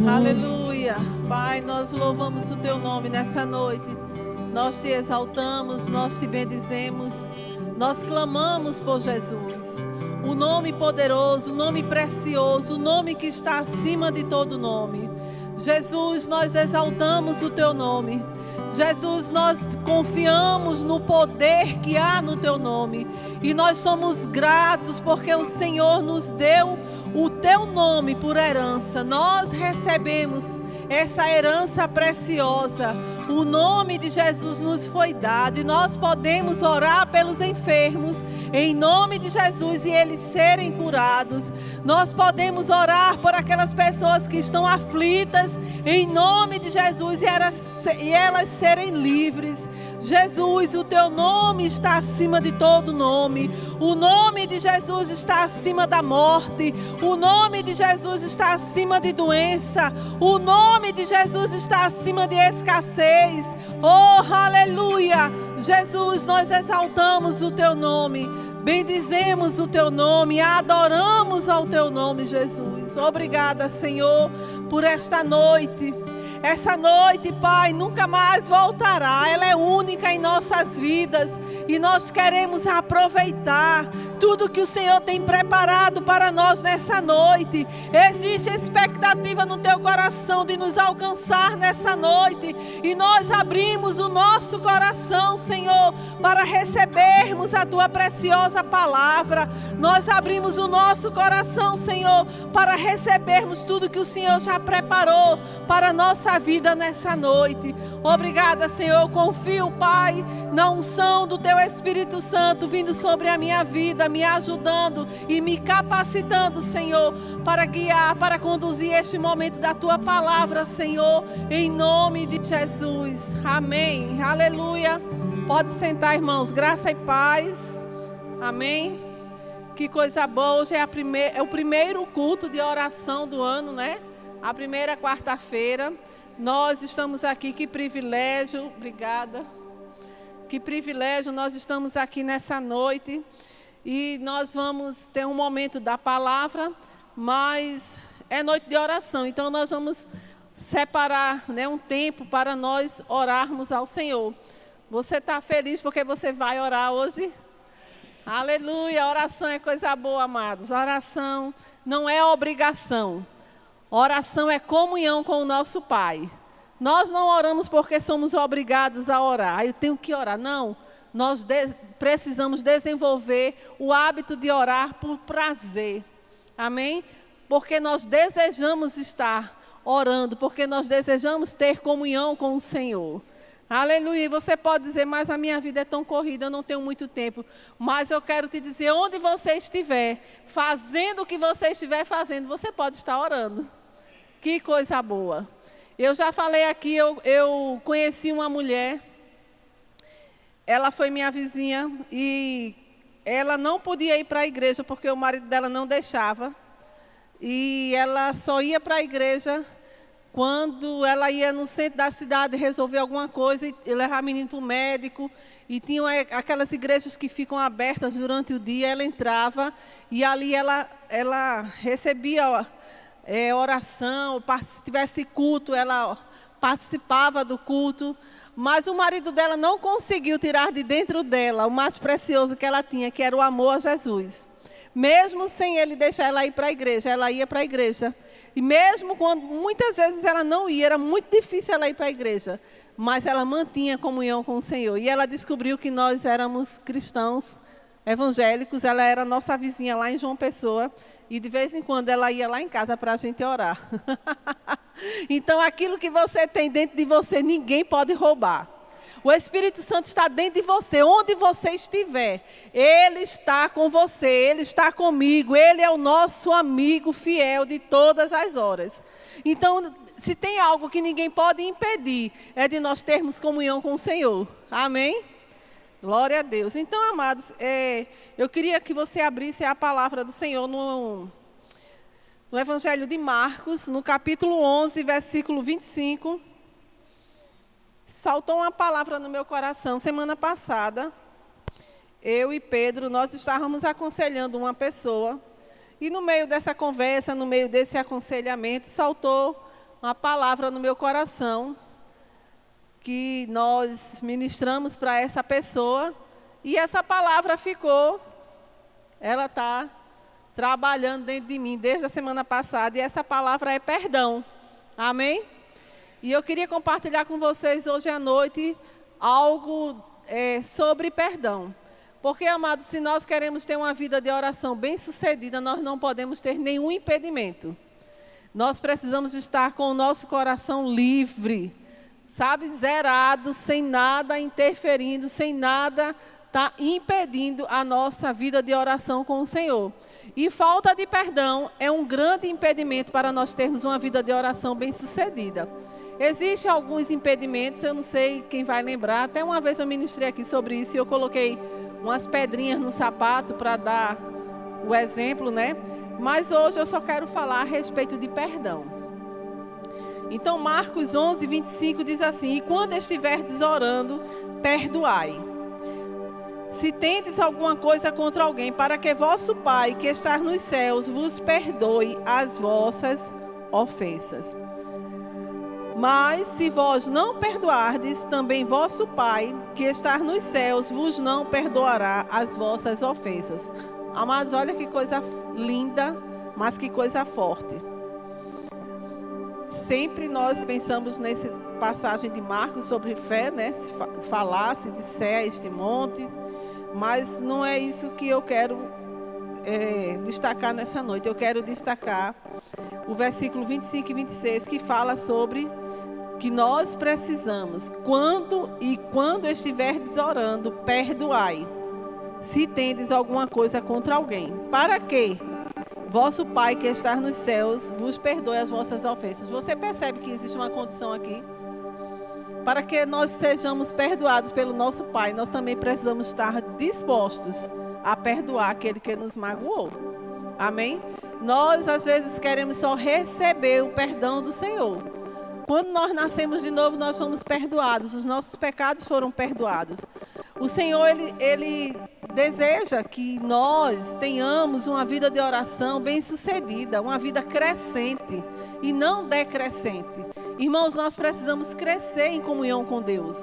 Aleluia. Pai, nós louvamos o teu nome nessa noite. Nós te exaltamos, nós te bendizemos. Nós clamamos por Jesus. O nome poderoso, o nome precioso, o nome que está acima de todo nome. Jesus, nós exaltamos o teu nome. Jesus, nós confiamos no poder que há no teu nome. E nós somos gratos porque o Senhor nos deu o teu nome por herança. Nós recebemos essa herança preciosa. O nome de Jesus nos foi dado e nós podemos orar pelos enfermos em nome de Jesus e eles serem curados. Nós podemos orar por aquelas pessoas que estão aflitas em nome de Jesus e elas serem livres. Jesus, o teu nome está acima de todo nome. O nome de Jesus está acima da morte. O nome de Jesus está acima de doença. O nome de Jesus está acima de escassez. Oh, aleluia! Jesus, nós exaltamos o teu nome. Bendizemos o teu nome, adoramos ao teu nome, Jesus. Obrigada, Senhor, por esta noite. Essa noite, Pai, nunca mais voltará. Ela é única em nossas vidas e nós queremos aproveitar tudo que o Senhor tem preparado para nós nessa noite. Existe expectativa no teu coração de nos alcançar nessa noite e nós abrimos o nosso coração, Senhor, para recebermos a tua preciosa palavra. Nós abrimos o nosso coração, Senhor, para recebermos tudo que o Senhor já preparou para a nossa vida nessa noite. Obrigada, Senhor. Eu confio, Pai, na unção do teu Espírito Santo vindo sobre a minha vida, me ajudando e me capacitando, Senhor, para guiar, para conduzir este momento da tua palavra, Senhor, em nome de Jesus. Amém. Aleluia. Pode sentar, irmãos. Graça e paz. Amém. Que coisa boa. Hoje é o primeiro culto de oração do ano, né? A primeira quarta-feira. Nós estamos aqui, que privilégio. Obrigada. Que privilégio, nós estamos aqui nessa noite. E nós vamos ter um momento da palavra, mas é noite de oração. Então nós vamos separar, né, um tempo para nós orarmos ao Senhor. Você está feliz porque você vai orar hoje? Aleluia, oração é coisa boa, amados. Oração não é obrigação. Oração é comunhão com o nosso Pai. Nós não oramos porque somos obrigados a orar. Eu tenho que orar. Não, nós precisamos desenvolver o hábito de orar por prazer. Amém? Porque nós desejamos estar orando, porque nós desejamos ter comunhão com o Senhor. Aleluia. E você pode dizer, mas a minha vida é tão corrida, eu não tenho muito tempo. Mas eu quero te dizer, onde você estiver, fazendo o que você estiver fazendo, você pode estar orando. Que coisa boa. Eu já falei aqui, eu conheci uma mulher, ela foi minha vizinha e ela não podia ir para a igreja porque o marido dela não deixava. E ela só ia para a igreja quando ela ia no centro da cidade resolver alguma coisa e levar a menina para o médico. E tinham aquelas igrejas que ficam abertas durante o dia, ela entrava e ali ela recebia oração, se tivesse culto, ela participava do culto. Mas o marido dela não conseguiu tirar de dentro dela o mais precioso que ela tinha, que era o amor a Jesus. Mesmo sem ele deixar ela ir para a igreja, ela ia para a igreja. E mesmo quando muitas vezes ela não ia, era muito difícil ela ir para a igreja. Mas ela mantinha comunhão com o Senhor. E ela descobriu que nós éramos cristãos evangélicos. Ela era nossa vizinha lá em João Pessoa. E de vez em quando ela ia lá em casa para a gente orar. Então aquilo que você tem dentro de você, ninguém pode roubar. O Espírito Santo está dentro de você, onde você estiver. Ele está com você, Ele está comigo. Ele é o nosso amigo fiel de todas as horas. Então, se tem algo que ninguém pode impedir, é de nós termos comunhão com o Senhor. Amém? Glória a Deus. Então, amados, eu queria que você abrisse a palavra do Senhor no Evangelho de Marcos, no capítulo 11, versículo 25. Saltou uma palavra no meu coração. Semana passada, eu e Pedro, nós estávamos aconselhando uma pessoa. E no meio dessa conversa, no meio desse aconselhamento, saltou uma palavra no meu coração que nós ministramos para essa pessoa e essa palavra ela está trabalhando dentro de mim desde a semana passada e essa palavra é perdão. Amém? E eu queria compartilhar com vocês hoje à noite algo sobre perdão. Porque, amados, se nós queremos ter uma vida de oração bem-sucedida, nós não podemos ter nenhum impedimento. Nós precisamos estar com o nosso coração livre, sabe, zerado, sem nada interferindo, sem nada impedindo a nossa vida de oração com o Senhor. E falta de perdão é um grande impedimento para nós termos uma vida de oração bem-sucedida. Existem alguns impedimentos, eu não sei quem vai lembrar, até uma vez eu ministrei aqui sobre isso e eu coloquei umas pedrinhas no sapato para dar o exemplo, né? Mas hoje eu só quero falar a respeito de perdão. Então, Marcos 11, 25 diz assim: e quando estiverdes orando, perdoai. Se tendes alguma coisa contra alguém, para que vosso Pai, que está nos céus, vos perdoe as vossas ofensas. Mas se vós não perdoardes, também vosso Pai, que está nos céus, vos não perdoará as vossas ofensas. Amados, olha que coisa linda, mas que coisa forte. Sempre nós pensamos nessa passagem de Marcos sobre fé, né? Se disser a este monte, mas não é isso que eu quero destacar nessa noite. Eu quero destacar o versículo 25 e 26, que fala sobre que nós precisamos, quando estiverdes orando, perdoai, se tendes alguma coisa contra alguém. Para que vosso Pai que está nos céus vos perdoe as vossas ofensas. Você percebe que existe uma condição aqui? Para que nós sejamos perdoados pelo nosso Pai, nós também precisamos estar dispostos a perdoar aquele que nos magoou. Amém? Nós, às vezes, queremos só receber o perdão do Senhor. Quando nós nascemos de novo, nós somos perdoados. Os nossos pecados foram perdoados. O Senhor, Ele deseja que nós tenhamos uma vida de oração bem-sucedida, uma vida crescente e não decrescente. Irmãos, nós precisamos crescer em comunhão com Deus.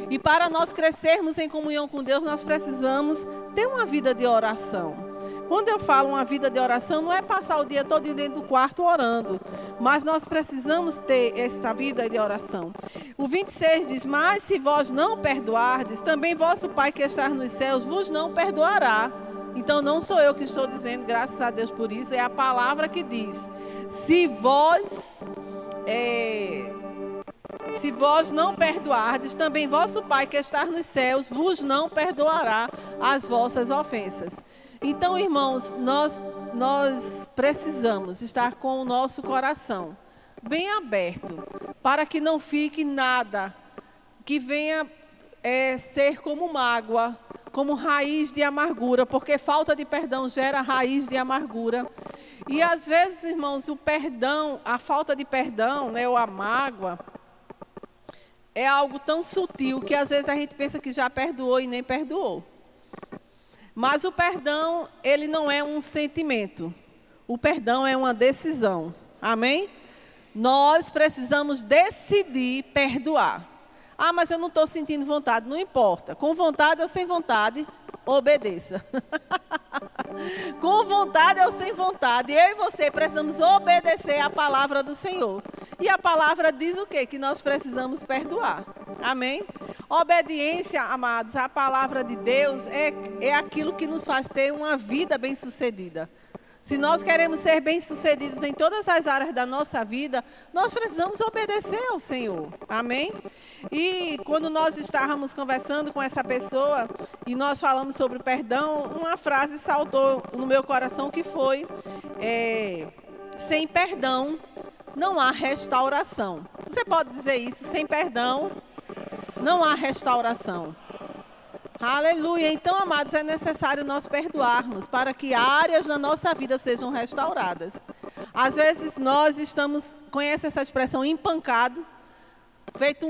E para nós crescermos em comunhão com Deus, nós precisamos ter uma vida de oração. Quando eu falo uma vida de oração, não é passar o dia todo dentro do quarto orando, mas nós precisamos ter esta vida de oração. O 26 diz: mas se vós não perdoardes, também vosso Pai que está nos céus vos não perdoará. Então não sou eu que estou dizendo, graças a Deus por isso, é a palavra que diz: se vós não perdoardes, também vosso Pai que está nos céus vos não perdoará as vossas ofensas. Então, irmãos, nós precisamos estar com o nosso coração bem aberto, para que não fique nada que venha ser como mágoa, como raiz de amargura, porque falta de perdão gera raiz de amargura. E às vezes, irmãos, o perdão, a falta de perdão, né, ou a mágoa, é algo tão sutil que às vezes a gente pensa que já perdoou e nem perdoou. Mas o perdão, ele não é um sentimento. O perdão é uma decisão. Amém? Nós precisamos decidir perdoar. Ah, mas eu não estou sentindo vontade. Não importa. Com vontade ou sem vontade, obedeça. Com vontade ou sem vontade, eu e você precisamos obedecer a palavra do Senhor. E a palavra diz o quê? Que nós precisamos perdoar. Amém? Obediência, amados, à palavra de Deus é aquilo que nos faz ter uma vida bem-sucedida. Se nós queremos ser bem-sucedidos em todas as áreas da nossa vida, nós precisamos obedecer ao Senhor. Amém? E quando nós estávamos conversando com essa pessoa e nós falamos sobre o perdão, uma frase saltou no meu coração que foi: sem perdão não há restauração. Você pode dizer isso: sem perdão não há restauração. Aleluia. Então, amados, é necessário nós perdoarmos para que áreas da nossa vida sejam restauradas. Às vezes nós estamos, conhece essa expressão, empancado, feito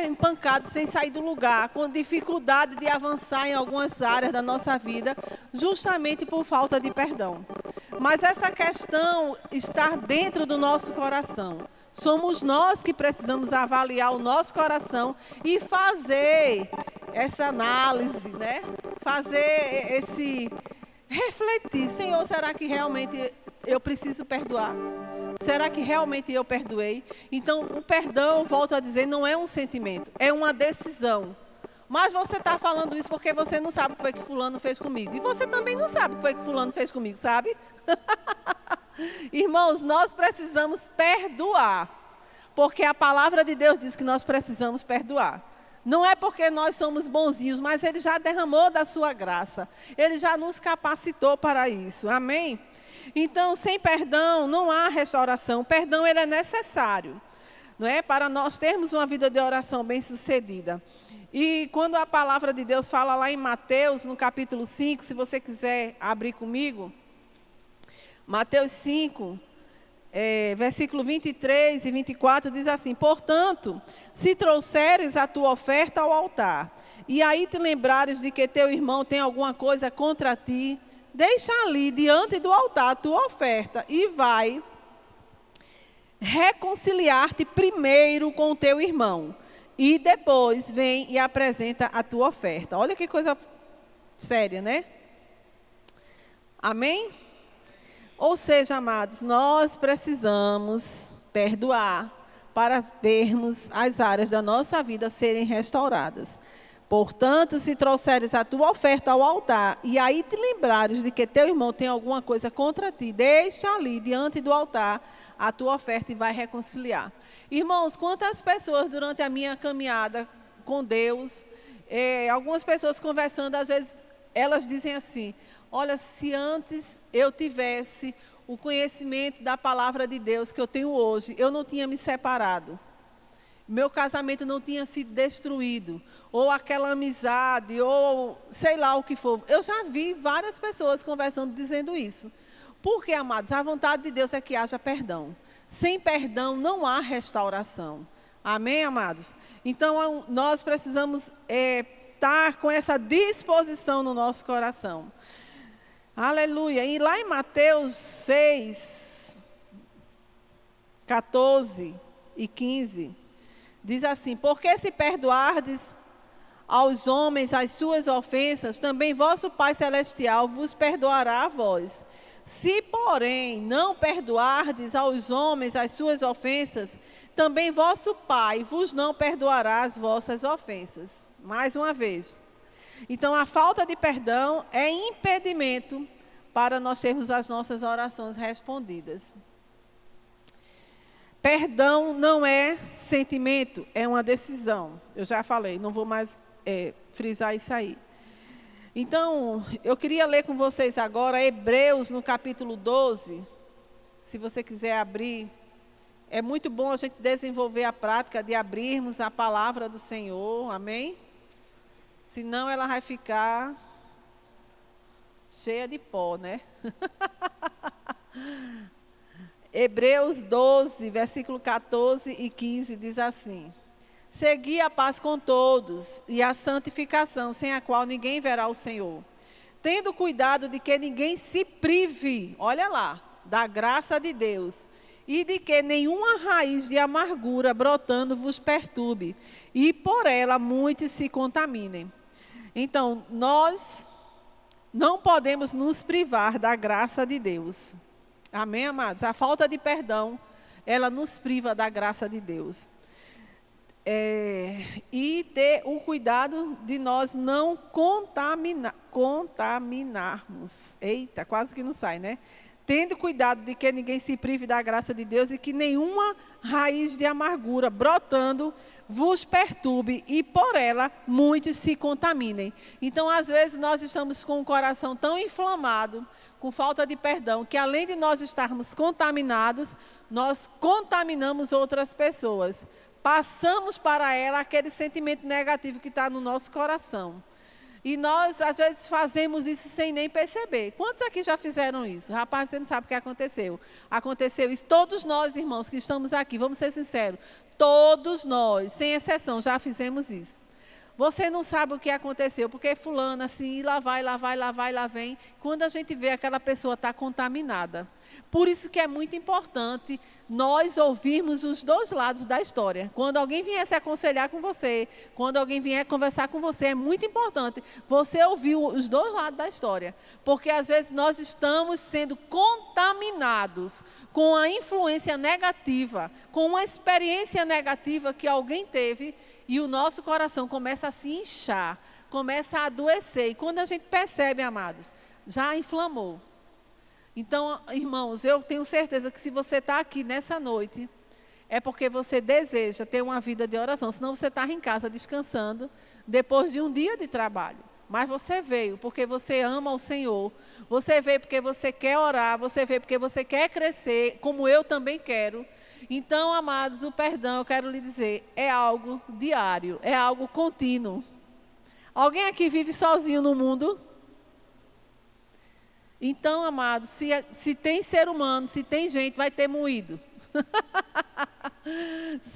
empancado sem sair do lugar, com dificuldade de avançar em algumas áreas da nossa vida, justamente por falta de perdão. Mas essa questão está dentro do nosso coração. Somos nós que precisamos avaliar o nosso coração e fazer essa análise, né? Fazer refletir. Senhor, será que realmente eu preciso perdoar? Será que realmente eu perdoei? Então, o perdão, volto a dizer, não é um sentimento, é uma decisão. Mas você está falando isso porque você não sabe o que foi que fulano fez comigo. E você também não sabe o que foi que fulano fez comigo, sabe? Irmãos, nós precisamos perdoar. Porque a palavra de Deus diz que nós precisamos perdoar. Não é porque nós somos bonzinhos, mas Ele já derramou da sua graça. Ele já nos capacitou para isso. Amém? Então, sem perdão, não há restauração. O perdão, ele é necessário, não é? Para nós termos uma vida de oração bem-sucedida. E quando a palavra de Deus fala lá em Mateus, no capítulo 5, se você quiser abrir comigo, Mateus 5, versículo 23 e 24, diz assim: portanto, se trouxeres a tua oferta ao altar, e aí te lembrares de que teu irmão tem alguma coisa contra ti, deixa ali diante do altar a tua oferta e vai reconciliar-te primeiro com o teu irmão. E depois vem e apresenta a tua oferta. Olha que coisa séria, né? Amém? Ou seja, amados, nós precisamos perdoar para vermos as áreas da nossa vida serem restauradas. Portanto, se trouxeres a tua oferta ao altar, e aí te lembrares de que teu irmão tem alguma coisa contra ti, deixa ali diante do altar a tua oferta e vai reconciliar. Irmãos, quantas pessoas durante a minha caminhada com Deus, algumas pessoas conversando, às vezes elas dizem assim: olha, se antes eu tivesse o conhecimento da palavra de Deus que eu tenho hoje, eu não tinha me separado. Meu casamento não tinha sido destruído, ou aquela amizade, ou sei lá o que for. Eu já vi várias pessoas conversando dizendo isso. Porque, amados, a vontade de Deus é que haja perdão. Sem perdão não há restauração. Amém, amados? Então, nós precisamos estar com essa disposição no nosso coração. Aleluia. E lá em Mateus 6, 14 e 15, diz assim: porque se perdoardes aos homens as suas ofensas, também vosso Pai Celestial vos perdoará a vós. Se, porém, não perdoardes aos homens as suas ofensas, também vosso Pai vos não perdoará as vossas ofensas. Mais uma vez. Então, a falta de perdão é impedimento para nós termos as nossas orações respondidas. Perdão não é sentimento, é uma decisão. Eu já falei, não vou mais frisar isso aí. Então, eu queria ler com vocês agora Hebreus no capítulo 12. Se você quiser abrir, é muito bom a gente desenvolver a prática de abrirmos a palavra do Senhor, amém? Senão ela vai ficar cheia de pó, né? Hebreus 12, versículo 14 e 15 diz assim: segui a paz com todos e a santificação, sem a qual ninguém verá o Senhor. Tendo cuidado de que ninguém se prive, olha lá, da graça de Deus, e de que nenhuma raiz de amargura brotando vos perturbe, e por ela muitos se contaminem. Então, nós não podemos nos privar da graça de Deus. Amém, amados? A falta de perdão, ela nos priva da graça de Deus. E ter o cuidado de nós não contaminarmos. Eita, quase que não sai, né? Tendo cuidado de que ninguém se prive da graça de Deus e que nenhuma raiz de amargura brotando vos perturbe e por ela muitos se contaminem. Então, às vezes, nós estamos com o coração tão inflamado, com falta de perdão, que além de nós estarmos contaminados, nós contaminamos outras pessoas. Passamos para ela aquele sentimento negativo que está no nosso coração. E nós, às vezes, fazemos isso sem nem perceber. Quantos aqui já fizeram isso? Rapaz, você não sabe o que aconteceu. Aconteceu isso. Todos nós, irmãos, que estamos aqui, vamos ser sinceros, todos nós, sem exceção, já fizemos isso. Você não sabe o que aconteceu, porque fulano assim, lá vai, lá vai, lá vai, lá vem. Quando a gente vê aquela pessoa está contaminada. Por isso que é muito importante nós ouvirmos os dois lados da história. Quando alguém vier se aconselhar com você, quando alguém vier conversar com você, é muito importante você ouvir os dois lados da história. Porque às vezes nós estamos sendo contaminados com a influência negativa, com uma experiência negativa que alguém teve e o nosso coração começa a se inchar, começa a adoecer. E quando a gente percebe, amados, já inflamou. Então, irmãos, eu tenho certeza que se você está aqui nessa noite, é porque você deseja ter uma vida de oração. Senão você está em casa descansando, depois de um dia de trabalho. Mas você veio porque você ama o Senhor. Você veio porque você quer orar. Você veio porque você quer crescer, como eu também quero. Então, amados, o perdão, eu quero lhe dizer, é algo diário, é algo contínuo. Alguém aqui vive sozinho no mundo? Então, amados, se tem ser humano, se tem gente, vai ter moído.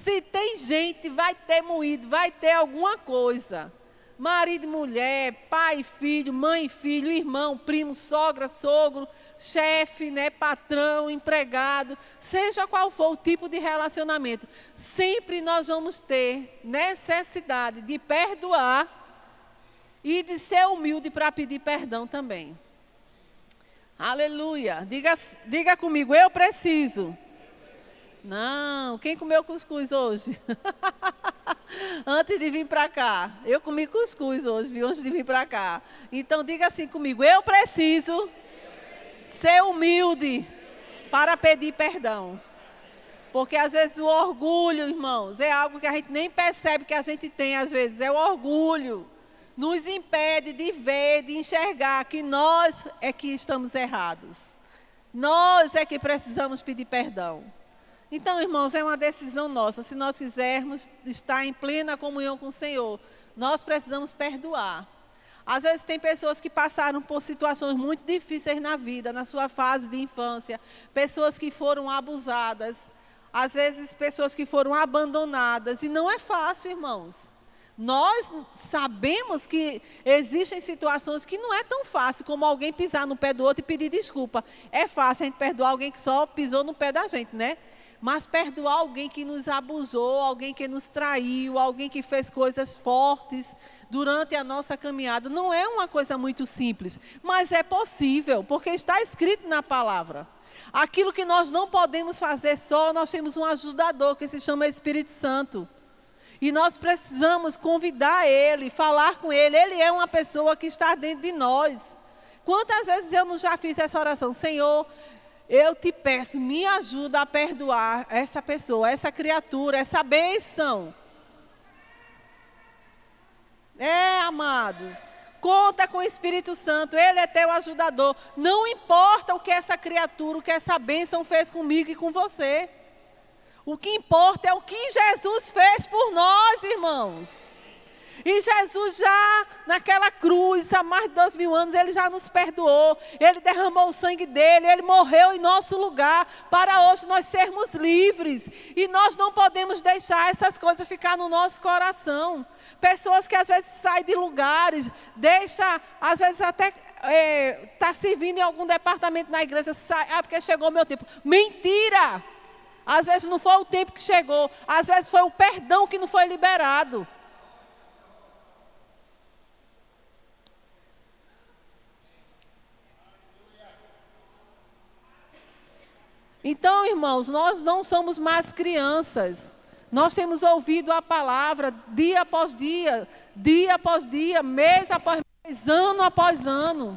Se tem gente, vai ter moído, vai ter alguma coisa. Marido e mulher, pai e filho, mãe e filho, irmão, primo, sogra, sogro, chefe, né, patrão, empregado, seja qual for o tipo de relacionamento, sempre nós vamos ter necessidade de perdoar e de ser humilde para pedir perdão também. Aleluia. Diga comigo, eu preciso. Não, quem comeu cuscuz hoje? Antes de vir para cá. Eu comi cuscuz hoje, viu, antes de vir para cá. Então diga assim comigo, eu preciso ser humilde para pedir perdão. Porque às vezes o orgulho, irmãos, é algo que a gente nem percebe que a gente tem, às vezes, é o orgulho. Nos impede de ver, de enxergar que nós é que estamos errados. Nós é que precisamos pedir perdão. Então, irmãos, é uma decisão nossa. Se nós quisermos estar em plena comunhão com o Senhor, nós precisamos perdoar. Às vezes tem pessoas que passaram por situações muito difíceis na vida, na sua fase de infância. Pessoas que foram abusadas. Às vezes pessoas que foram abandonadas. E não é fácil, irmãos. Nós sabemos que existem situações que não é tão fácil como alguém pisar no pé do outro e pedir desculpa. É fácil a gente perdoar alguém que só pisou no pé da gente, né? Mas perdoar alguém que nos abusou, alguém que nos traiu, alguém que fez coisas fortes durante a nossa caminhada, não é uma coisa muito simples. Mas é possível, porque está escrito na palavra. Aquilo que nós não podemos fazer só, nós temos um ajudador que se chama Espírito Santo. E nós precisamos convidar Ele, falar com Ele. Ele é uma pessoa que está dentro de nós. Quantas vezes eu não já fiz essa oração? Senhor, eu te peço, me ajuda a perdoar essa pessoa, essa criatura, essa bênção. Amados, conta com o Espírito Santo, Ele é teu ajudador. Não importa o que essa criatura, o que essa bênção fez comigo e com você. O que importa é o que Jesus fez por nós, irmãos. E Jesus já, naquela cruz, há mais de 2000 anos, Ele já nos perdoou. Ele derramou o sangue dEle, Ele morreu em nosso lugar, para hoje nós sermos livres. E nós não podemos deixar essas coisas ficar no nosso coração. Pessoas que às vezes saem de lugares, às vezes até está servindo em algum departamento na igreja, porque chegou o meu tempo. Mentira! Às vezes não foi o tempo que chegou, às vezes foi o perdão que não foi liberado. Então, irmãos, nós não somos mais crianças. Nós temos ouvido a palavra dia após dia, mês após mês, ano após ano.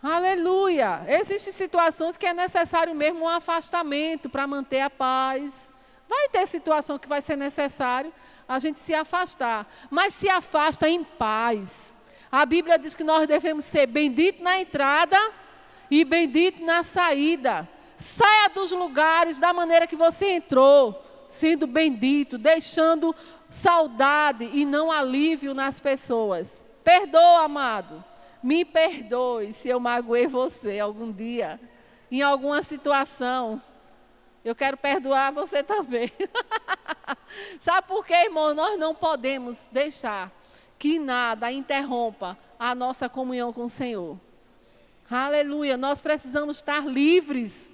Aleluia! Existem situações que é necessário mesmo um afastamento para manter a paz. Vai ter situação que vai ser necessário a gente se afastar, mas se afasta em paz. A Bíblia diz que nós devemos ser bendito na entrada e bendito na saída. Saia dos lugares da maneira que você entrou, sendo bendito, deixando saudade e não alívio nas pessoas. Perdoa, amado. Me perdoe se eu magoei você algum dia, em alguma situação. Eu quero perdoar você também. Sabe por quê, irmão? Nós não podemos deixar que nada interrompa a nossa comunhão com o Senhor. Aleluia. Nós precisamos estar livres.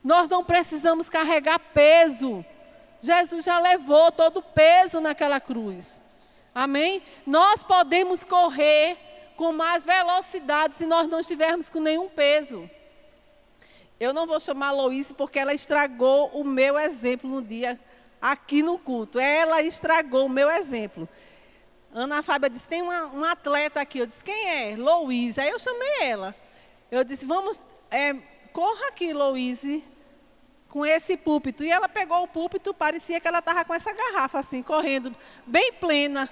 Nós não precisamos carregar peso. Jesus já levou todo o peso naquela cruz. Amém? Nós podemos correr com mais velocidade se nós não estivermos com nenhum peso. Eu não vou chamar a Loíse porque ela estragou o meu exemplo no dia aqui no culto. Ela estragou o meu exemplo. Ana Fábia disse, tem uma atleta aqui. Eu disse, quem é? Loíse. Aí eu chamei ela. Eu disse, corra aqui, Loíse, com esse púlpito. E ela pegou o púlpito, parecia que ela estava com essa garrafa assim, correndo, bem plena.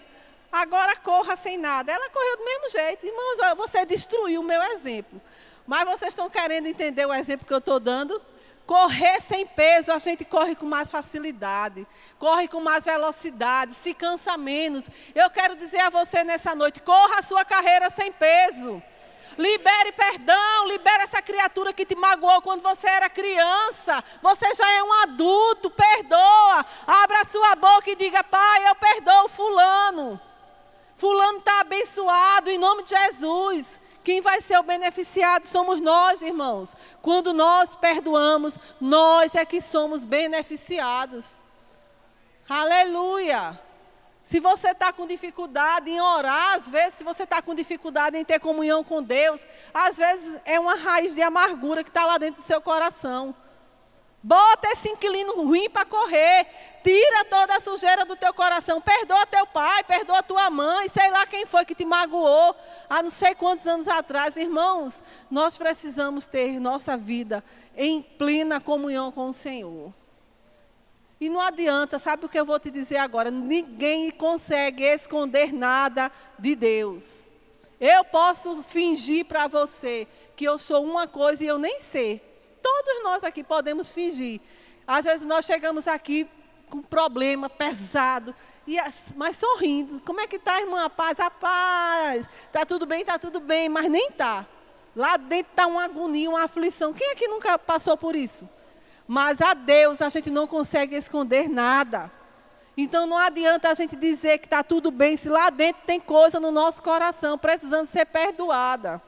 Agora corra sem nada. Ela correu do mesmo jeito. Irmãos, você destruiu o meu exemplo. Mas vocês estão querendo entender o exemplo que eu estou dando? Correr sem peso, a gente corre com mais facilidade, corre com mais velocidade, se cansa menos. Eu quero dizer a você nessa noite, corra a sua carreira sem peso. Libere perdão, libere essa criatura que te magoou quando você era criança. Você já é um adulto, perdoa. Abra a sua boca e diga, pai, eu perdoo fulano. Fulano está abençoado em nome de Jesus. Quem vai ser o beneficiado somos nós, irmãos. Quando nós perdoamos, nós é que somos beneficiados. Aleluia. Se você está com dificuldade em orar, às vezes, se você está com dificuldade em ter comunhão com Deus, às vezes é uma raiz de amargura que está lá dentro do seu coração. Bota esse inquilino ruim para correr. Tira toda a sujeira do teu coração. Perdoa teu pai, perdoa tua mãe, sei lá quem foi que te magoou há não sei quantos anos atrás. Irmãos, nós precisamos ter nossa vida em plena comunhão com o Senhor. E não adianta, sabe o que eu vou te dizer agora? Ninguém consegue esconder nada de Deus. Eu posso fingir para você que eu sou uma coisa e eu nem sei. Todos nós aqui podemos fingir. Às vezes nós chegamos aqui com um problema pesado, mas sorrindo. Como é que está, irmã? A paz? A paz. Está tudo bem, mas nem está. Lá dentro está uma agonia, uma aflição. Quem aqui nunca passou por isso? Mas a Deus a gente não consegue esconder nada. Então não adianta a gente dizer que está tudo bem, se lá dentro tem coisa no nosso coração, precisando ser perdoada.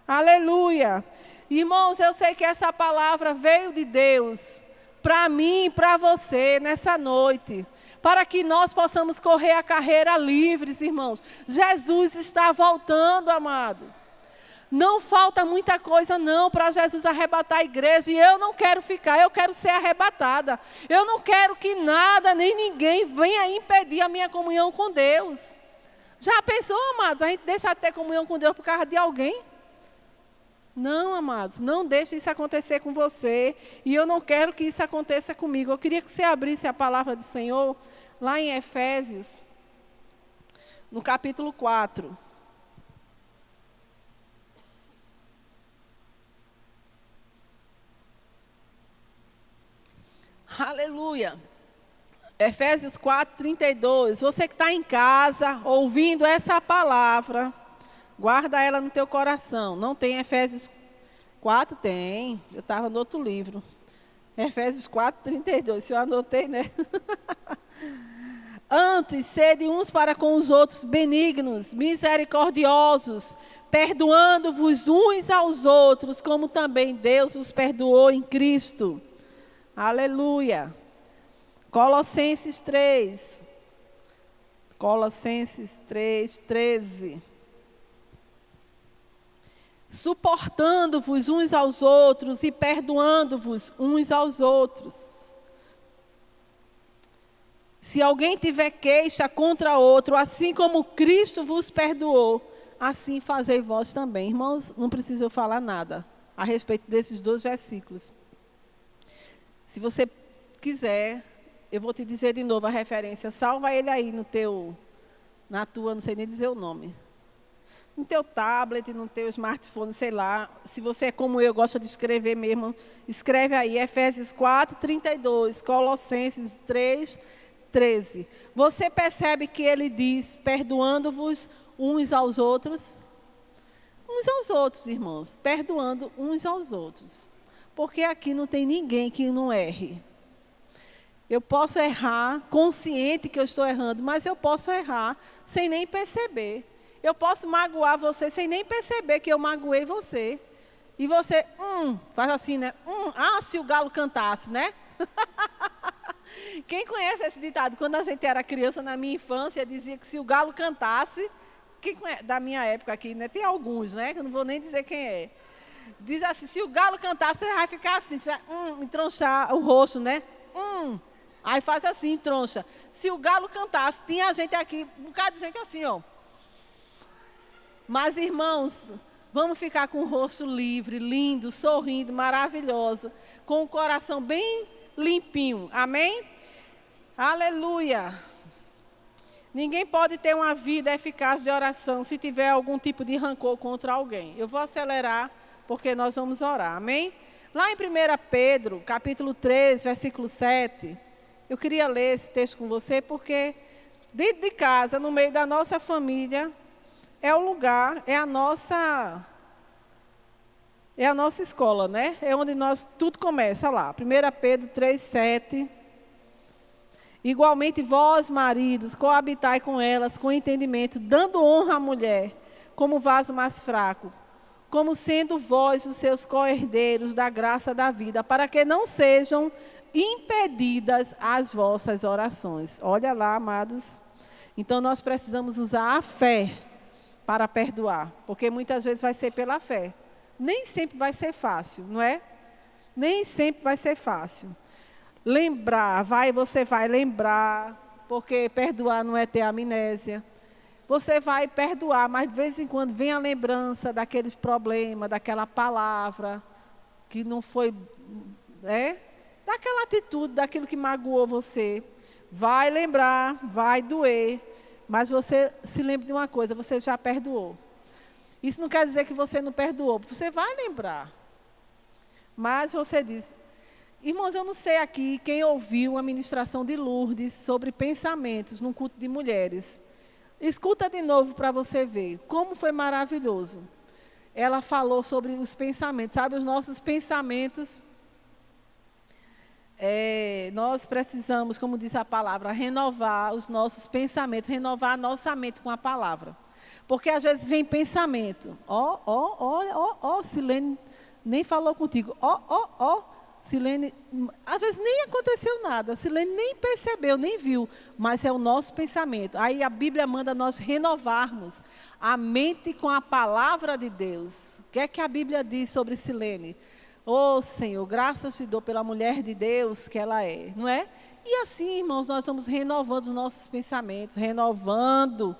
Aleluia. Irmãos, eu sei que essa palavra veio de Deus, para mim e para você, nessa noite, para que nós possamos correr a carreira livres, irmãos. Jesus está voltando, amado. Não falta muita coisa não para Jesus arrebatar a igreja, e eu não quero ficar, eu quero ser arrebatada. Eu não quero que nada, nem ninguém venha impedir a minha comunhão com Deus. Já pensou, amados, a gente deixar de ter comunhão com Deus por causa de alguém? Não, amados, não deixe isso acontecer com você. E eu não quero que isso aconteça comigo. Eu queria que você abrisse a palavra do Senhor lá em Efésios, no capítulo 4. Aleluia. Efésios 4, 32. Você que está em casa, ouvindo essa palavra, guarda ela no teu coração. Não tem Efésios 4? Tem. Eu estava no outro livro. Efésios 4, 32. Se eu anotei, né? Antes, sede uns para com os outros benignos, misericordiosos, perdoando-vos uns aos outros, como também Deus os perdoou em Cristo. Aleluia. Colossenses 3. Colossenses 3, 13. Suportando-vos uns aos outros e perdoando-vos uns aos outros. Se alguém tiver queixa contra outro, assim como Cristo vos perdoou, assim fazei vós também. Irmãos, não preciso eu falar nada a respeito desses 2 versículos. Se você quiser, eu vou te dizer de novo a referência. Salva ele aí na tua, não sei nem dizer o nome. No teu tablet, no teu smartphone, sei lá. Se você é como eu, gosta de escrever mesmo, escreve aí, Efésios 4, 32, Colossenses 3, 13. Você percebe que ele diz, perdoando-vos uns aos outros? Uns aos outros, irmãos. Perdoando uns aos outros. Porque aqui não tem ninguém que não erre. Eu posso errar, consciente que eu estou errando, mas eu posso errar sem nem perceber. Eu posso magoar você sem nem perceber que eu magoei você. E você, faz assim, né? Se o galo cantasse, né? Quem conhece esse ditado? Quando a gente era criança, na minha infância, dizia que se o galo cantasse, quem conhece, da minha época aqui, né? Tem alguns, né? Que eu não vou nem dizer quem é. Diz assim, se o galo cantasse, você vai ficar assim, você vai entronchar o rosto, né? Aí faz assim, entroncha. Se o galo cantasse, tinha gente aqui, um bocado de gente assim, ó. Mas, irmãos, vamos ficar com o rosto livre, lindo, sorrindo, maravilhoso, com o coração bem limpinho. Amém? Aleluia! Ninguém pode ter uma vida eficaz de oração se tiver algum tipo de rancor contra alguém. Eu vou acelerar, porque nós vamos orar. Amém? Lá em 1 Pedro, capítulo 3, versículo 7, eu queria ler esse texto com você, porque dentro de casa, no meio da nossa família, é o lugar, é a nossa escola, né? É onde tudo começa lá. 1 Pedro 3, 7. Igualmente vós, maridos, coabitai com elas com entendimento, dando honra à mulher, como vaso mais fraco, como sendo vós os seus co-herdeiros da graça da vida, para que não sejam impedidas as vossas orações. Olha lá, amados. Então nós precisamos usar a fé para perdoar, porque muitas vezes vai ser pela fé. Nem sempre vai ser fácil, não é? Nem sempre vai ser fácil. Lembrar, você vai lembrar, porque perdoar não é ter amnésia. Você vai perdoar, mas de vez em quando vem a lembrança daquele problema, daquela palavra, que não foi, daquela atitude, daquilo que magoou você. Vai lembrar, vai doer, mas você se lembre de uma coisa, você já perdoou. Isso não quer dizer que você não perdoou, você vai lembrar. Mas você diz, irmãos, eu não sei aqui quem ouviu a ministração de Lourdes sobre pensamentos num culto de mulheres. Escuta de novo para você ver como foi maravilhoso. Ela falou sobre os pensamentos, sabe, os nossos pensamentos. Nós precisamos, como diz a palavra, renovar os nossos pensamentos, renovar a nossa mente com a palavra. Porque às vezes vem pensamento. Silene nem falou contigo. Silene, às vezes nem aconteceu nada, Silene nem percebeu, nem viu, mas é o nosso pensamento. Aí a Bíblia manda nós renovarmos a mente com a palavra de Deus. O que é que a Bíblia diz sobre Silene? Senhor, graças te dou pela mulher de Deus que ela é, não é? E assim, irmãos, nós estamos renovando os nossos pensamentos, renovando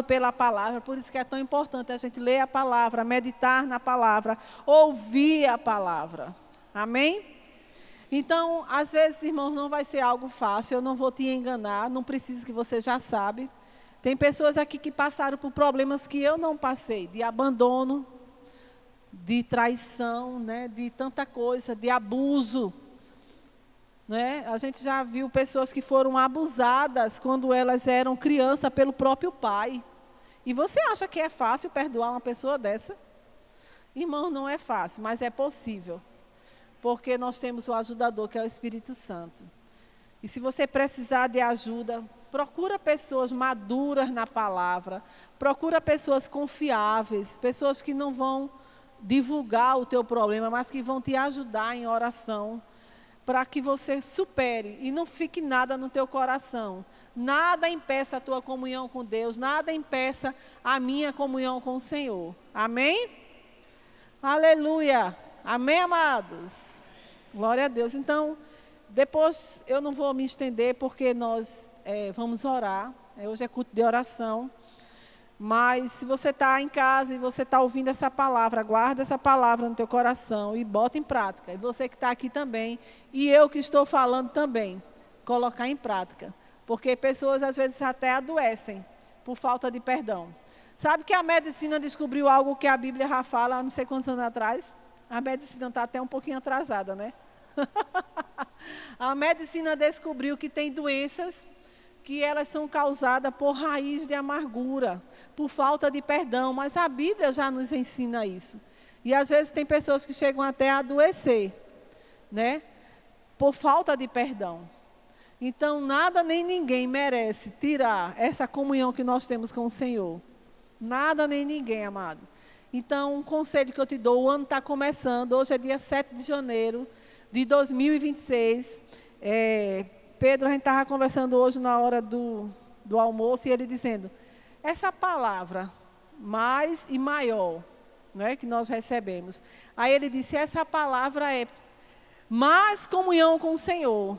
pela palavra. Por isso que é tão importante a gente ler a palavra, meditar na palavra, ouvir a palavra. Amém? Então, às vezes, irmãos, não vai ser algo fácil, eu não vou te enganar, não precisa que você já sabe. Tem pessoas aqui que passaram por problemas que eu não passei, de abandono, de traição, né, de tanta coisa, de abuso. Né? A gente já viu pessoas que foram abusadas quando elas eram crianças pelo próprio pai. E você acha que é fácil perdoar uma pessoa dessa? Irmão, não é fácil, mas é possível. Porque nós temos o ajudador, que é o Espírito Santo. E se você precisar de ajuda, procura pessoas maduras na palavra, procura pessoas confiáveis, pessoas que não vão divulgar o teu problema, mas que vão te ajudar em oração, para que você supere e não fique nada no teu coração. Nada impeça a tua comunhão com Deus, nada impeça a minha comunhão com o Senhor. Amém? Aleluia! Amém, amados? Glória a Deus. Então, depois eu não vou me estender, porque nós vamos orar. Hoje é culto de oração. Mas se você está em casa e você está ouvindo essa palavra, guarda essa palavra no teu coração e bota em prática. E você que está aqui também, e eu que estou falando também, colocar em prática. Porque pessoas às vezes até adoecem por falta de perdão. Sabe que a medicina descobriu algo que a Bíblia já fala há não sei quantos anos atrás? A medicina está até um pouquinho atrasada, né? A medicina descobriu que tem doenças que elas são causadas por raiz de amargura, por falta de perdão, mas a Bíblia já nos ensina isso. E às vezes tem pessoas que chegam até a adoecer, né? Por falta de perdão. Então, nada nem ninguém merece tirar essa comunhão que nós temos com o Senhor. Nada nem ninguém, amados. Então, um conselho que eu te dou, o ano está começando, hoje é dia 7 de janeiro de 2026. Pedro, a gente estava conversando hoje na hora do almoço, e ele dizendo, essa palavra, mais e maior, né, que nós recebemos. Aí ele disse, essa palavra é mais comunhão com o Senhor,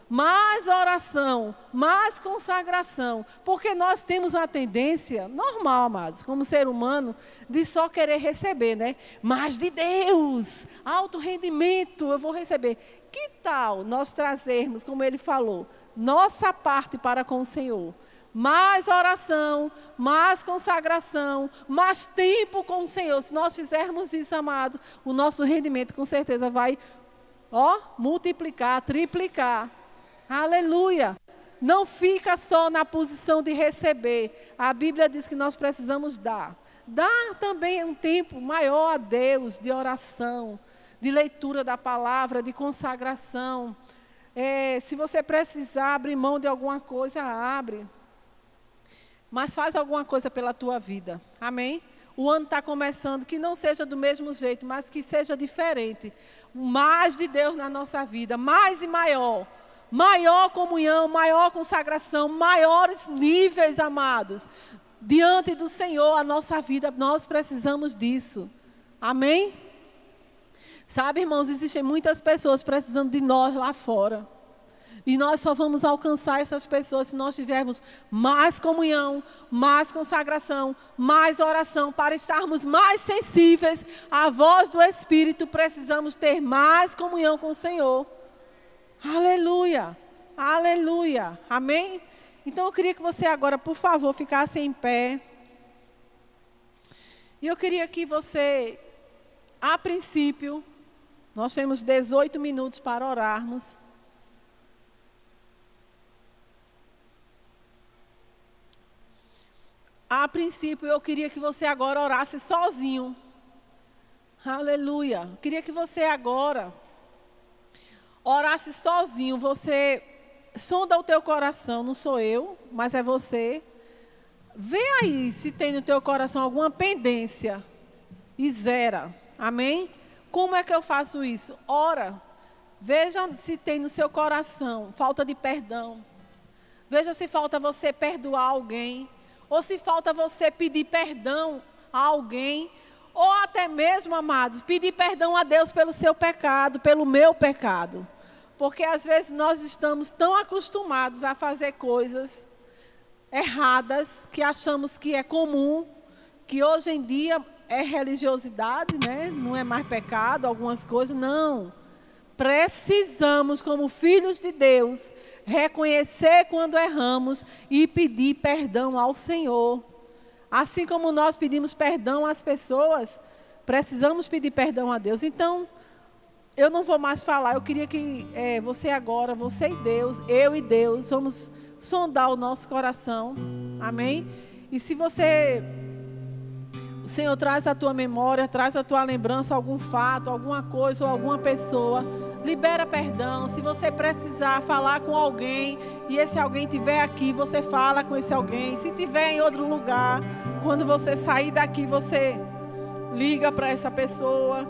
mais oração, mais consagração, porque nós temos uma tendência normal, amados, como ser humano, de só querer receber, né? Mais de Deus, alto rendimento, eu vou receber. Que tal nós trazermos, como ele falou, nossa parte para com o Senhor? Mais oração, mais consagração, mais tempo com o Senhor. Se nós fizermos isso, amado, o nosso rendimento com certeza vai, multiplicar, triplicar. Aleluia! Não fica só na posição de receber. A Bíblia diz que nós precisamos dar. Dar também um tempo maior a Deus, de oração, de leitura da palavra, de consagração. Se você precisar abrir mão de alguma coisa, abre. Mas faz alguma coisa pela tua vida. Amém? O ano está começando, que não seja do mesmo jeito, mas que seja diferente. Mais de Deus na nossa vida, mais e maior. Maior comunhão, maior consagração, maiores níveis, amados. Diante do Senhor, a nossa vida, nós precisamos disso. Amém? Sabe, irmãos, existem muitas pessoas precisando de nós lá fora. E nós só vamos alcançar essas pessoas se nós tivermos mais comunhão, mais consagração, mais oração. Para estarmos mais sensíveis à voz do Espírito, precisamos ter mais comunhão com o Senhor. Aleluia, aleluia, amém? Então eu queria que você agora, por favor, ficasse em pé. E eu queria que você, a princípio, nós temos 18 minutos para orarmos. A princípio, eu queria que você agora orasse sozinho. Aleluia. Eu queria que você agora orasse sozinho. Você sonda o teu coração, não sou eu, mas é você. Vê aí se tem no teu coração alguma pendência e zera. Amém? Como é que eu faço isso? Ora. Veja se tem no seu coração falta de perdão. Veja se falta você perdoar alguém. Ou se falta você pedir perdão a alguém. Ou até mesmo, amados, pedir perdão a Deus pelo seu pecado, pelo meu pecado. Porque às vezes nós estamos tão acostumados a fazer coisas erradas, que achamos que é comum, que hoje em dia é religiosidade, né? Não é mais pecado, algumas coisas, não. Precisamos, como filhos de Deus, reconhecer quando erramos e pedir perdão ao Senhor. Assim como nós pedimos perdão às pessoas, precisamos pedir perdão a Deus. Então, eu não vou mais falar, eu queria que você agora, você e Deus, eu e Deus, vamos sondar o nosso coração. Amém? E se você, o Senhor traz à tua memória, traz à tua lembrança algum fato, alguma coisa ou alguma pessoa, libera perdão. Se você precisar falar com alguém e esse alguém estiver aqui, você fala com esse alguém. Se estiver em outro lugar, quando você sair daqui, você liga para essa pessoa.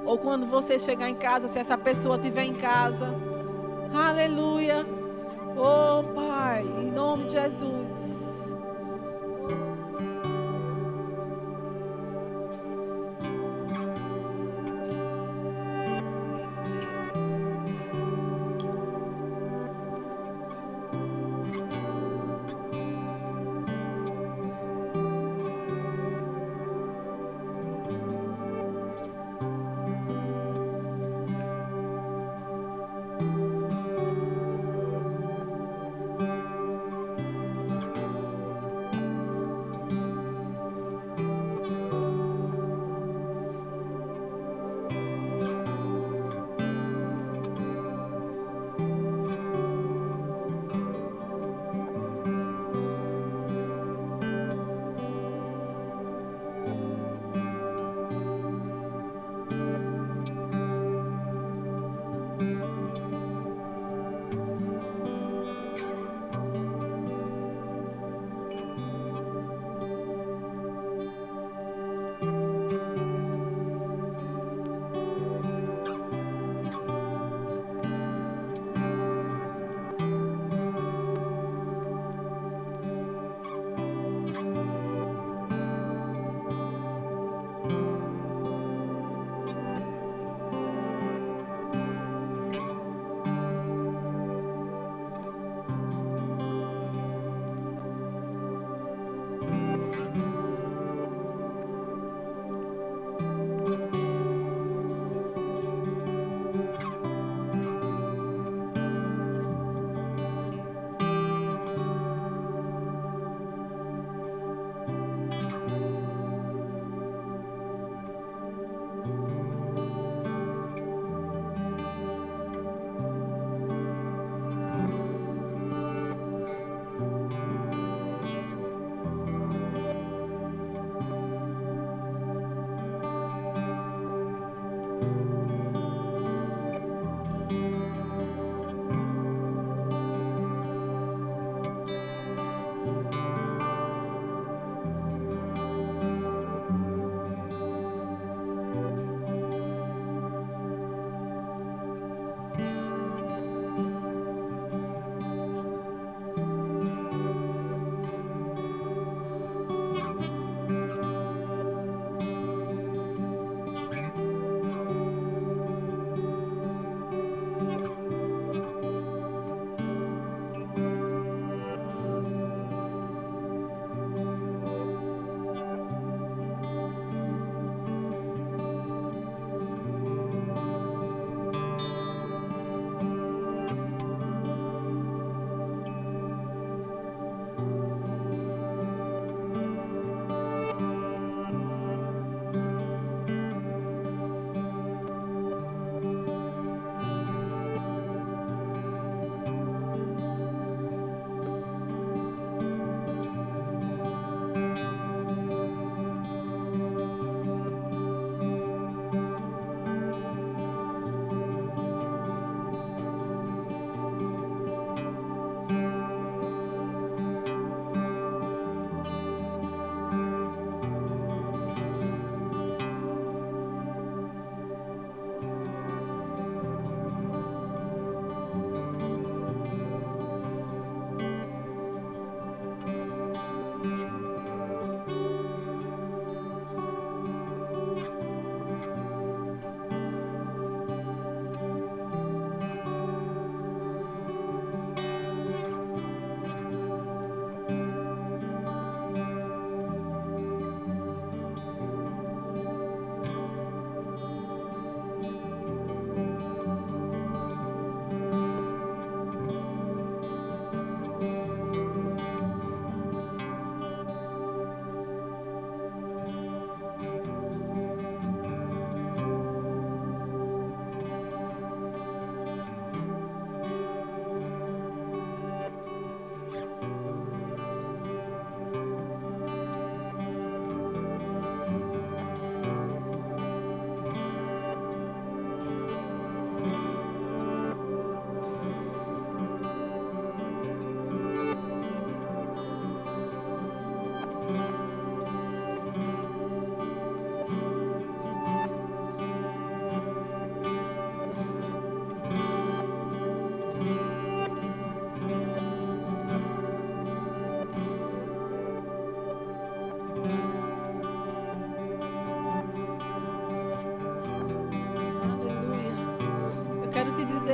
Ou quando você chegar em casa, se essa pessoa estiver em casa. Aleluia. Oh, Pai, em nome de Jesus.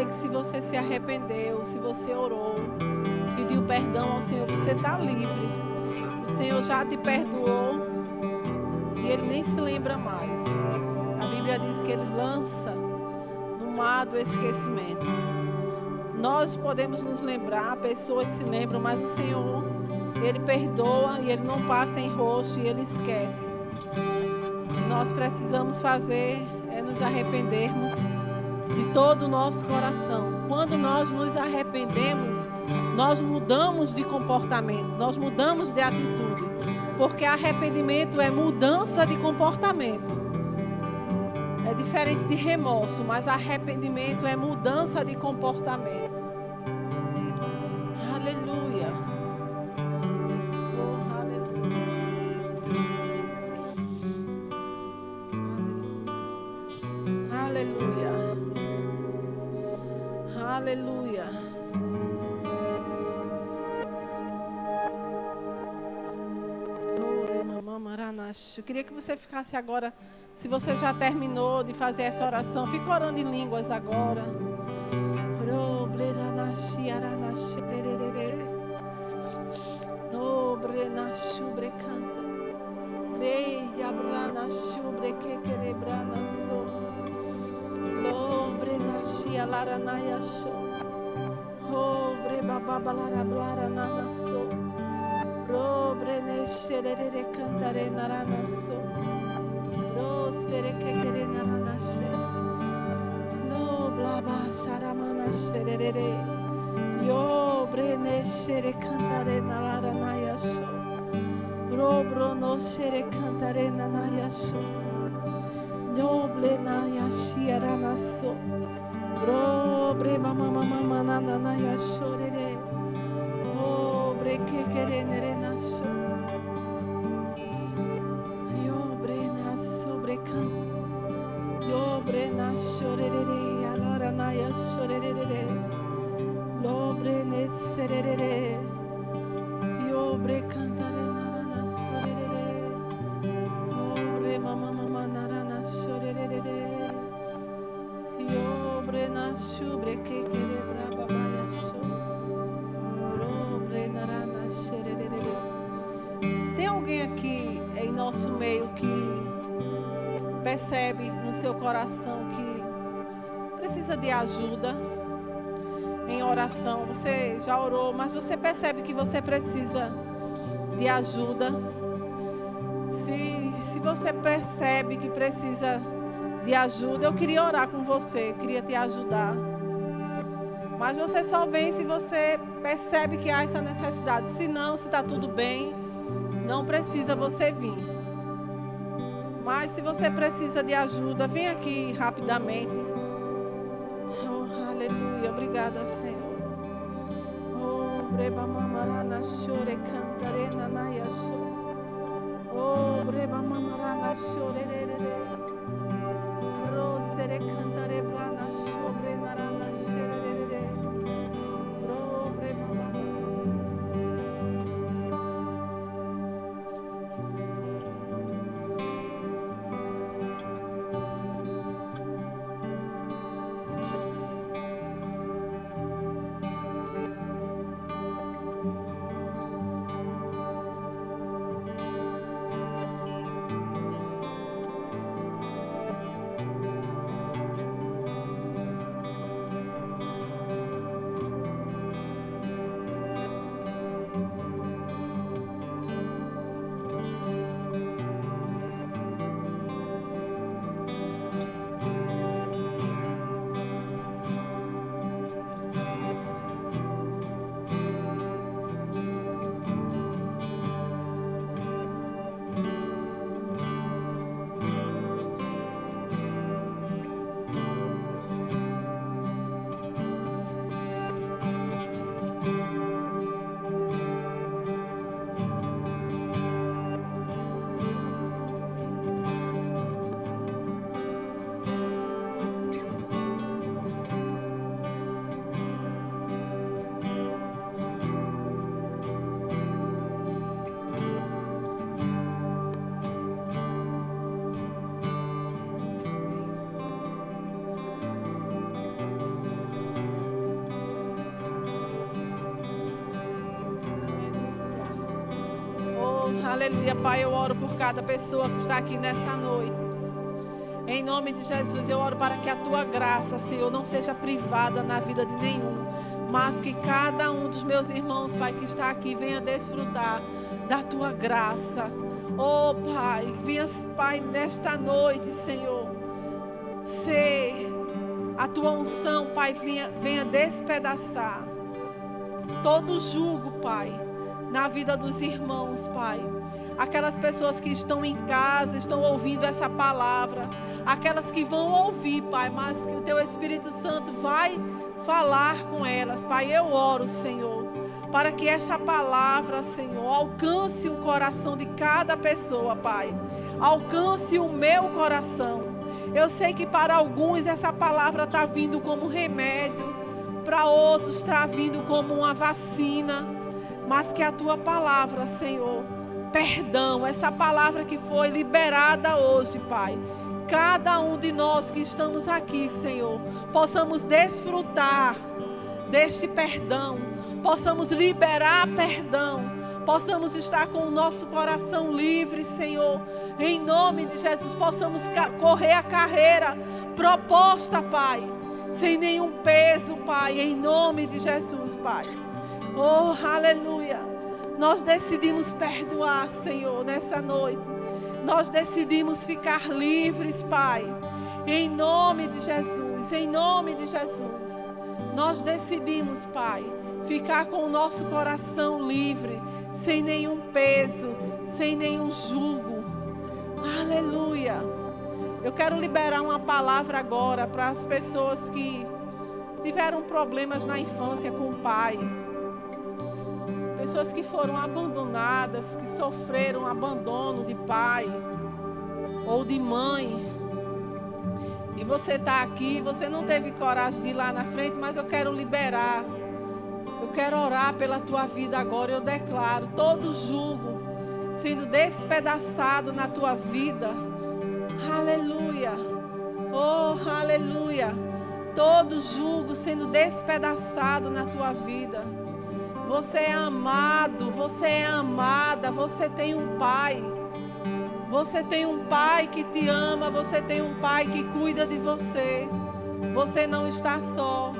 sei que se você se arrependeu, se você orou, pediu perdão ao Senhor, você está livre. O Senhor já te perdoou e Ele nem se lembra mais. A Bíblia diz que Ele lança no mar do esquecimento. Nós podemos nos lembrar, pessoas se lembram, mas o Senhor, Ele perdoa e Ele não passa em rosto e Ele esquece. Nós precisamos fazer é nos arrependermos de todo o nosso coração. Quando nós nos arrependemos, nós mudamos de comportamento, nós mudamos de atitude, porque arrependimento é mudança de comportamento. É diferente de remorso, mas arrependimento é mudança de comportamento. Aleluia. Oh, aleluia. Aleluia. Eu queria que você ficasse agora, se você já terminou de fazer essa oração, fique orando em línguas agora. Robre nesherere cantare naranaso. Rostere kekere naranashe. No blaba sharamana sherere. Yo brene shere cantare naranayasho. Robro no shere cantare nanayasho. No blena yashiaranaso. Robre mama mama nanayasho rere. Que querer nerenaso, yo brena sobre canto, yo brena chorerere, alara naya chorerere, lo brene sererere, yo bre cantare narana sorerere, yo bre mama narana chorerere, yo brena chubre que querer braba baya so. Tem alguém aqui em nosso meio que percebe no seu coração que precisa de ajuda em oração? Você já orou, mas você percebe que você precisa de ajuda? Se você percebe que precisa de ajuda, eu queria orar com você, eu queria te ajudar. Mas você só vem se você percebe que há essa necessidade. Se não, se está tudo bem, não precisa você vir. Mas se você precisa de ajuda, vem aqui rapidamente. Oh, aleluia. Obrigada, Senhor. Oh, breba mamarana chore cantarena nayasho. Oh, breba mamarana chore rere. Rostere cantare brana sobre narana shere. aleluia, Pai, eu oro por cada pessoa que está aqui nessa noite. Em nome de Jesus, eu oro para que a tua graça, Senhor, não seja privada na vida de nenhum, mas que cada um dos meus irmãos, Pai, que está aqui, venha desfrutar da tua graça. Oh, Pai, venha, Pai, nesta noite, Senhor, ser a tua unção, Pai, venha despedaçar todo julgo, Pai, na vida dos irmãos, Pai. Aquelas pessoas que estão em casa, estão ouvindo essa palavra, aquelas que vão ouvir, Pai, mas que o teu Espírito Santo vai falar com elas, Pai. Eu oro, Senhor, para que esta palavra, Senhor, alcance o coração de cada pessoa, Pai. Alcance o meu coração. Eu sei que para alguns essa palavra está vindo como remédio, para outros está vindo como uma vacina, mas que a tua palavra, Senhor, perdão, essa palavra que foi liberada hoje, Pai, cada um de nós que estamos aqui, Senhor, possamos desfrutar deste perdão, possamos liberar perdão, possamos estar com o nosso coração livre, Senhor, em nome de Jesus, possamos correr a carreira proposta, Pai, sem nenhum peso, Pai, em nome de Jesus, Pai. Oh, aleluia. Nós decidimos perdoar, Senhor, nessa noite. Nós decidimos ficar livres, Pai, em nome de Jesus, em nome de Jesus. Nós decidimos, Pai, ficar com o nosso coração livre, sem nenhum peso, sem nenhum jugo. Aleluia. Eu quero liberar uma palavra agora para as pessoas que tiveram problemas na infância com o pai. Pessoas que foram abandonadas, que sofreram abandono de pai ou de mãe. E você está aqui, você não teve coragem de ir lá na frente, mas eu quero liberar. Eu quero orar pela tua vida agora. Eu declaro todo jugo sendo despedaçado na tua vida. Aleluia. Oh, aleluia. Todo jugo sendo despedaçado na tua vida. Você é amado, você é amada, você tem um pai. Você tem um pai que te ama, você tem um pai que cuida de você. Você não está só.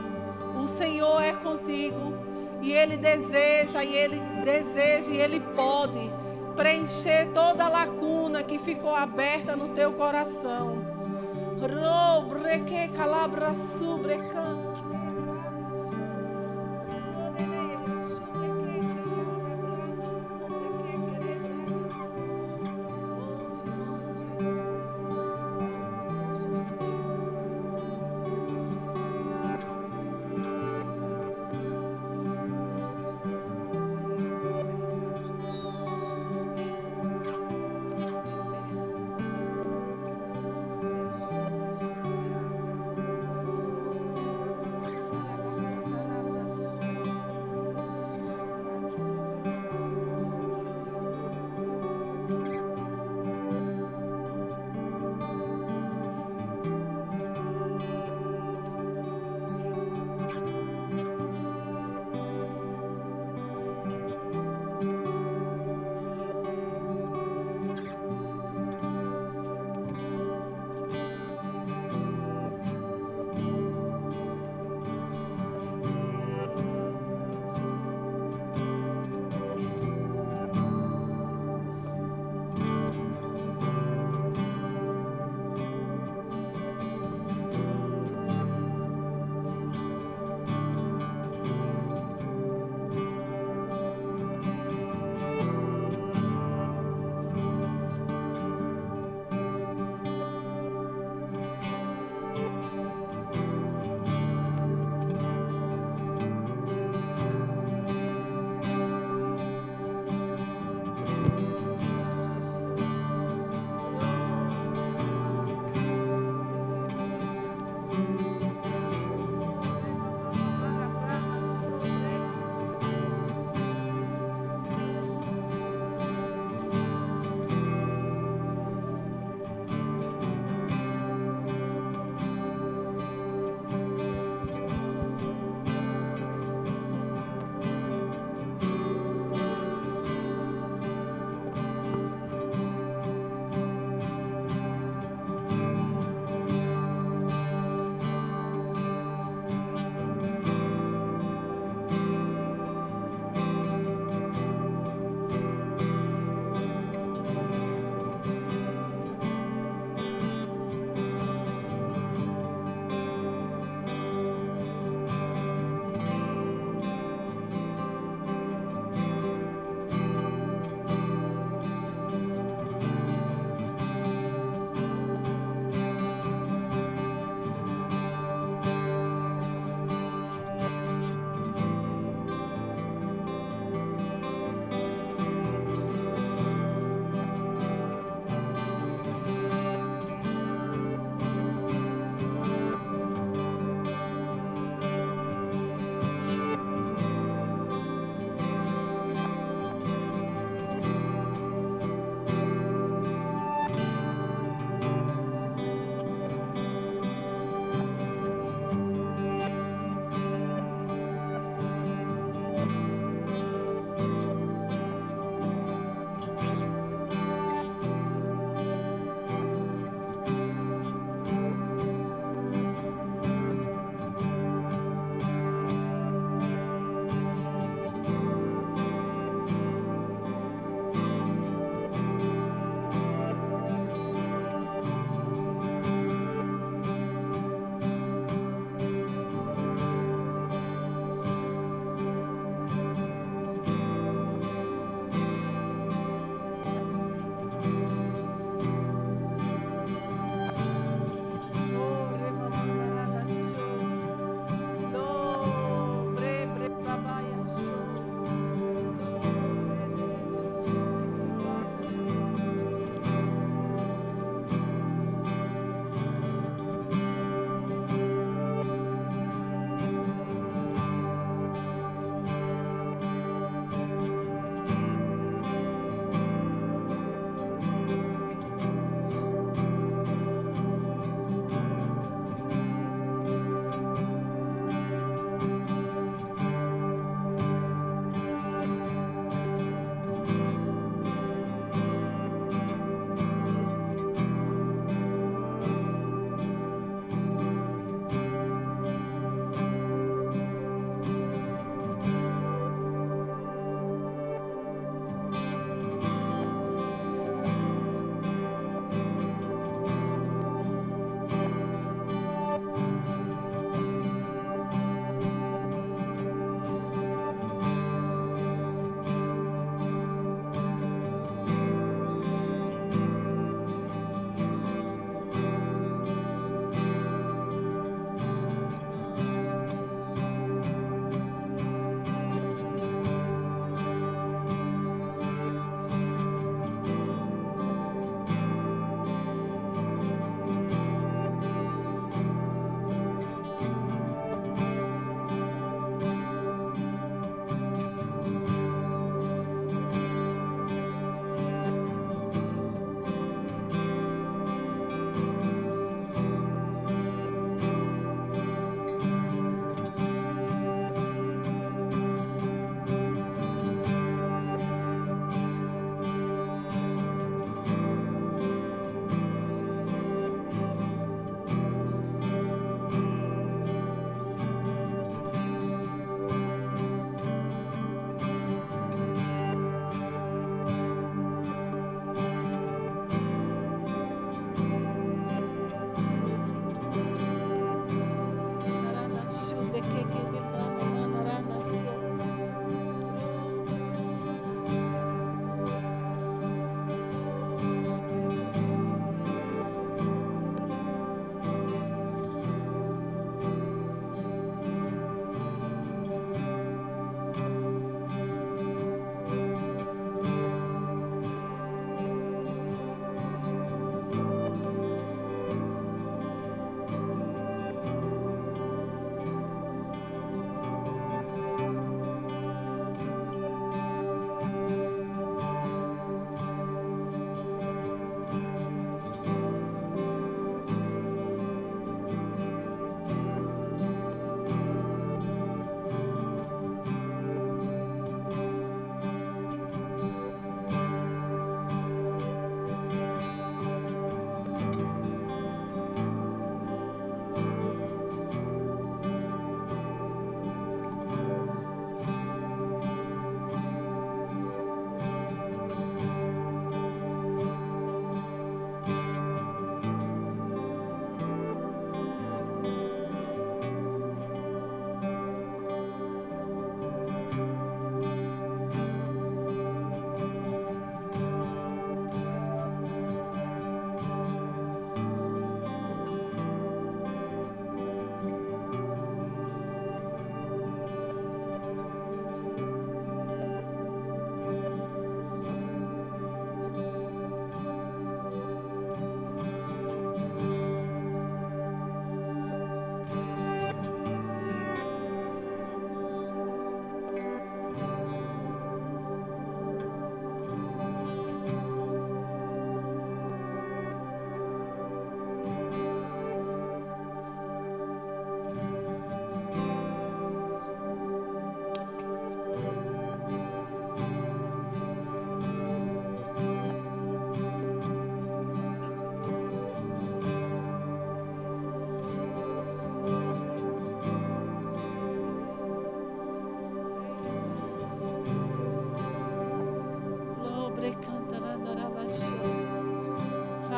O Senhor é contigo. E Ele deseja, e Ele pode preencher toda a lacuna que ficou aberta no teu coração.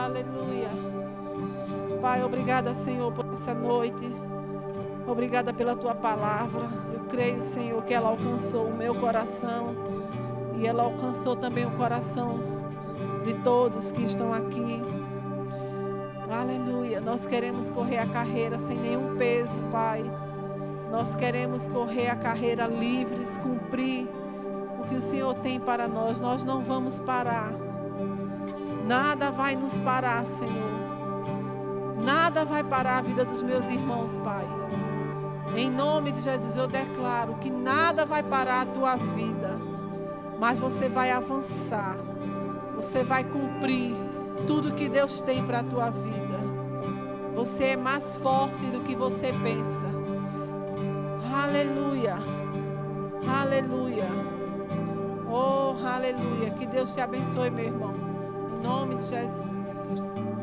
Aleluia. Pai, obrigada, Senhor, por essa noite. Obrigada pela tua palavra. Eu creio, Senhor, que ela alcançou o meu coração e ela alcançou também o coração de todos que estão aqui. Aleluia. Nós queremos correr a carreira sem nenhum peso, Pai. Nós queremos correr a carreira livres, cumprir o que o Senhor tem para nós. Nós não vamos parar. Nada vai nos parar, Senhor. Nada vai parar a vida dos meus irmãos, Pai. Em nome de Jesus, eu declaro que nada vai parar a tua vida. Mas você vai avançar. Você vai cumprir tudo que Deus tem para a tua vida. Você é mais forte do que você pensa. Aleluia. Aleluia. Oh, aleluia. Que Deus te abençoe, meu irmão. Em nome de Jesus.